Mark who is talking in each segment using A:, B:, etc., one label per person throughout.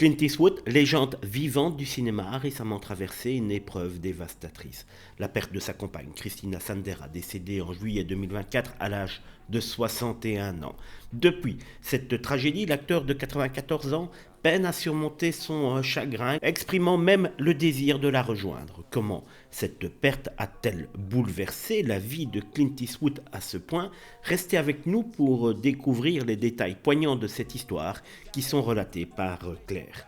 A: Clint Eastwood, légende vivante du cinéma, a récemment traversé une épreuve dévastatrice. La perte de sa compagne, Christina Sandera, décédée en juillet 2024 à l'âge de 61 ans. Depuis cette tragédie, l'acteur de 94 ans peine à surmonter son chagrin, exprimant même le désir de la rejoindre. Comment cette perte a-t-elle bouleversé la vie de Clint Eastwood à ce point? Restez avec nous pour découvrir les détails poignants de cette histoire qui sont relatés par Claire.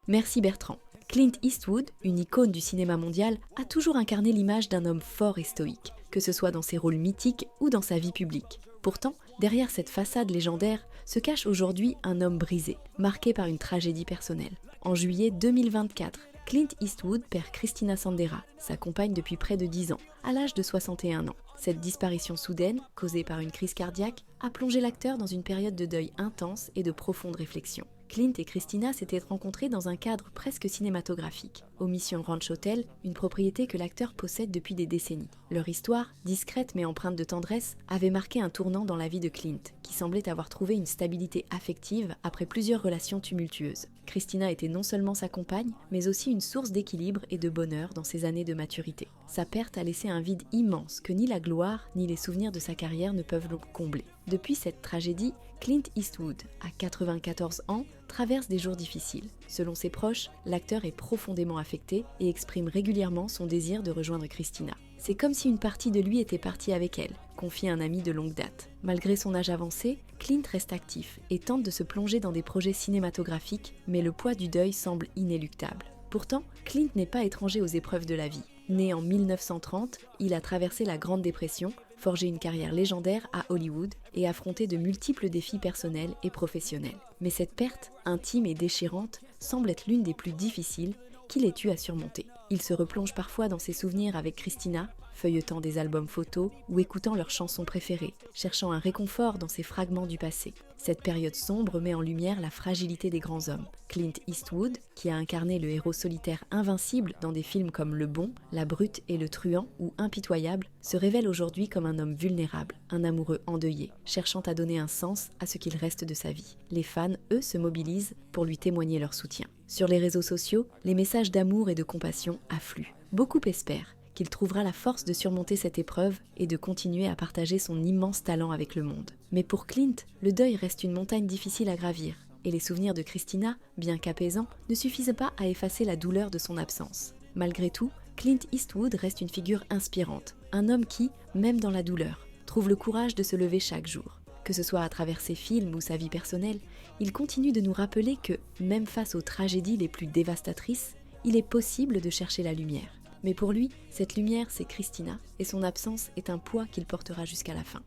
B: Merci Bertrand. Clint Eastwood, une icône du cinéma mondial, a toujours incarné l'image d'un homme fort et stoïque, que ce soit dans ses rôles mythiques ou dans sa vie publique. Pourtant, derrière cette façade légendaire se cache aujourd'hui un homme brisé, marqué par une tragédie personnelle. En juillet 2024, Clint Eastwood perd Christina Sandera, sa compagne depuis près de 10 ans, à l'âge de 61 ans. Cette disparition soudaine, causée par une crise cardiaque, a plongé l'acteur dans une période de deuil intense et de profonde réflexion. Clint et Christina s'étaient rencontrés dans un cadre presque cinématographique, au Mission Ranch Hotel, une propriété que l'acteur possède depuis des décennies. Leur histoire, discrète mais empreinte de tendresse, avait marqué un tournant dans la vie de Clint, qui semblait avoir trouvé une stabilité affective après plusieurs relations tumultueuses. Christina était non seulement sa compagne, mais aussi une source d'équilibre et de bonheur dans ses années de maturité. Sa perte a laissé un vide immense que ni la gloire ni les souvenirs de sa carrière ne peuvent combler. Depuis cette tragédie, Clint Eastwood, à 94 ans, traverse des jours difficiles. Selon ses proches, l'acteur est profondément affecté et exprime régulièrement son désir de rejoindre Christina. C'est comme si une partie de lui était partie avec elle, confie un ami de longue date. Malgré son âge avancé, Clint reste actif et tente de se plonger dans des projets cinématographiques, mais le poids du deuil semble inéluctable. Pourtant, Clint n'est pas étranger aux épreuves de la vie. Né en 1930, il a traversé la Grande Dépression, forgé une carrière légendaire à Hollywood et affronté de multiples défis personnels et professionnels. Mais cette perte, intime et déchirante, semble être l'une des plus difficiles qu'il ait eu à surmonter. Il se replonge parfois dans ses souvenirs avec Christina, feuilletant des albums photos ou écoutant leurs chansons préférées, cherchant un réconfort dans ces fragments du passé. Cette période sombre met en lumière la fragilité des grands hommes. Clint Eastwood, qui a incarné le héros solitaire invincible dans des films comme Le Bon, La Brute et Le Truand ou Impitoyable, se révèle aujourd'hui comme un homme vulnérable, un amoureux endeuillé, cherchant à donner un sens à ce qu'il reste de sa vie. Les fans, eux, se mobilisent pour lui témoigner leur soutien. Sur les réseaux sociaux, les messages d'amour et de compassion affluent. Beaucoup espèrent qu'il trouvera la force de surmonter cette épreuve et de continuer à partager son immense talent avec le monde. Mais pour Clint, le deuil reste une montagne difficile à gravir, et les souvenirs de Christina, bien qu'apaisants, ne suffisent pas à effacer la douleur de son absence. Malgré tout, Clint Eastwood reste une figure inspirante, un homme qui, même dans la douleur, trouve le courage de se lever chaque jour. Que ce soit à travers ses films ou sa vie personnelle, il continue de nous rappeler que, même face aux tragédies les plus dévastatrices, il est possible de chercher la lumière. Mais pour lui, cette lumière, c'est Christina, et son absence est un poids qu'il portera jusqu'à la fin.